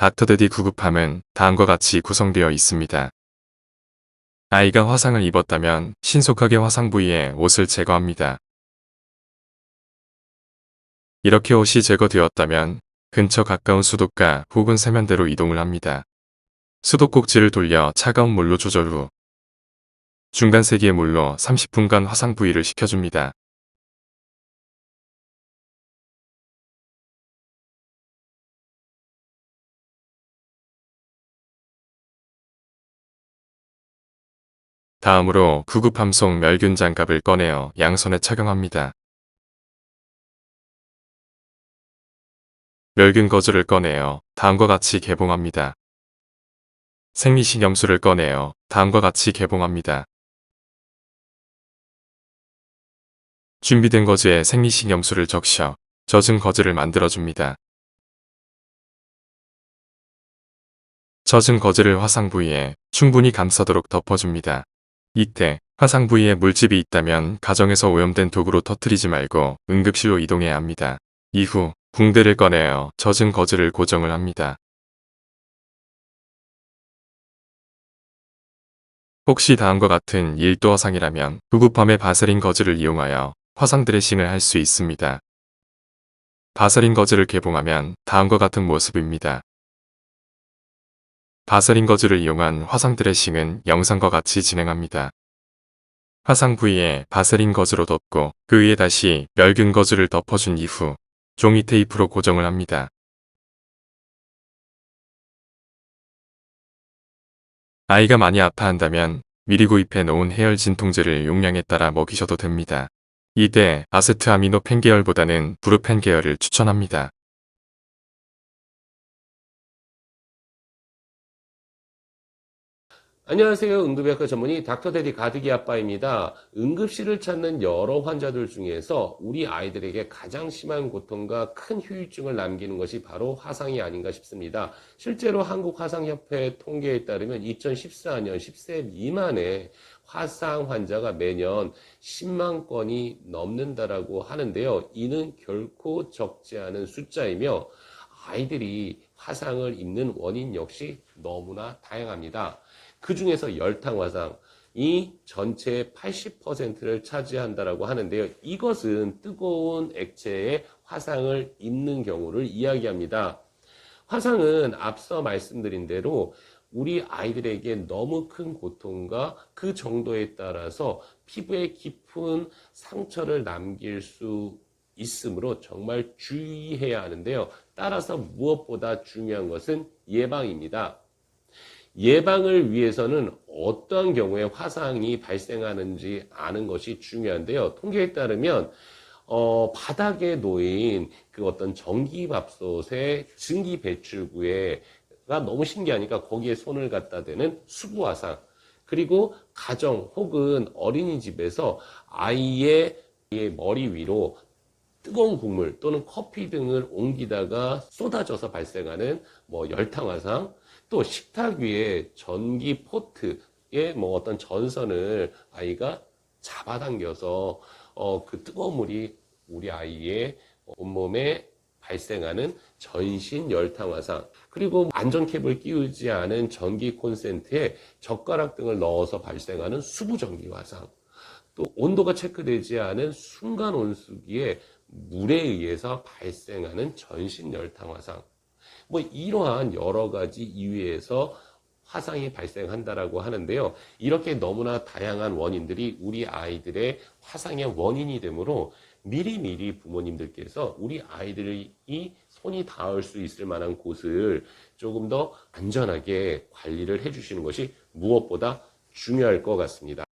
닥터데디 구급함은 다음과 같이 구성되어 있습니다. 아이가 화상을 입었다면 신속하게 화상 부위에 옷을 제거합니다. 이렇게 옷이 제거되었다면 근처 가까운 수도가 혹은 세면대로 이동을 합니다. 수도꼭지를 돌려 차가운 물로 조절 후 중간 세기의 물로 30분간 화상 부위를 식혀줍니다. 다음으로 구급함 속 멸균 장갑을 꺼내어 양손에 착용합니다. 멸균 거즈를 꺼내어 다음과 같이 개봉합니다. 생리식염수를 꺼내어 다음과 같이 개봉합니다. 준비된 거즈에 생리식염수를 적셔 젖은 거즈를 만들어줍니다. 젖은 거즈를 화상 부위에 충분히 감싸도록 덮어줍니다. 이때 화상 부위에 물집이 있다면 가정에서 오염된 도구로 터뜨리지 말고 응급실로 이동해야 합니다. 이후 붕대를 꺼내어 젖은 거즈를 고정을 합니다. 혹시 다음과 같은 1도 화상이라면 구급함의 바세린 거즈를 이용하여 화상 드레싱을 할 수 있습니다. 바세린 거즈를 개봉하면 다음과 같은 모습입니다. 바세린 거즈를 이용한 화상 드레싱은 영상과 같이 진행합니다. 화상 부위에 바세린 거즈로 덮고 그 위에 다시 멸균 거즈를 덮어준 이후 종이 테이프로 고정을 합니다. 아이가 많이 아파한다면 미리 구입해 놓은 해열 진통제를 용량에 따라 먹이셔도 됩니다. 이때 아세트아미노펜 계열보다는 브루펜 계열을 추천합니다. 안녕하세요. 응급의학과 전문의 닥터데디 가드기 아빠입니다. 응급실을 찾는 여러 환자들 중에서 우리 아이들에게 가장 심한 고통과 큰 후유증을 남기는 것이 바로 화상이 아닌가 싶습니다. 실제로 한국화상협회 통계에 따르면 2014년 10세 미만의 화상 환자가 매년 10만 건이 넘는다라고 하는데요. 이는 결코 적지 않은 숫자이며 아이들이 화상을 입는 원인 역시 너무나 다양합니다. 그 중에서 열탕화상이 전체의 80%를 차지한다라고 하는데요. 이것은 뜨거운 액체에 화상을 입는 경우를 이야기합니다. 화상은 앞서 말씀드린 대로 우리 아이들에게 너무 큰 고통과 그 정도에 따라서 피부에 깊은 상처를 남길 수 있으므로 정말 주의해야 하는데요. 따라서 무엇보다 중요한 것은 예방입니다. 예방을 위해서는 어떠한 경우에 화상이 발생하는지 아는 것이 중요한데요. 통계에 따르면 바닥에 놓인 그 어떤 전기밥솥의 증기 배출구에가 너무 신기하니까 거기에 손을 갖다 대는 수부화상, 그리고 가정 혹은 어린이집에서 아이의 머리 위로 뜨거운 국물 또는 커피 등을 옮기다가 쏟아져서 발생하는 열탕화상, 또 식탁 위에 전기 포트에 어떤 전선을 아이가 잡아당겨서 그 뜨거운 물이 우리 아이의 온몸에 발생하는 전신 열탕화상, 그리고 안전캡을 끼우지 않은 전기 콘센트에 젓가락 등을 넣어서 발생하는 수부전기 화상, 또 온도가 체크되지 않은 순간 온수기에 물에 의해서 발생하는 전신 열탕 화상, 이러한 여러 가지 이유에서 화상이 발생한다라고 하는데요. 이렇게 너무나 다양한 원인들이 우리 아이들의 화상의 원인이 되므로 미리미리 부모님들께서 우리 아이들이 손이 닿을 수 있을 만한 곳을 조금 더 안전하게 관리를 해주시는 것이 무엇보다 중요할 것 같습니다.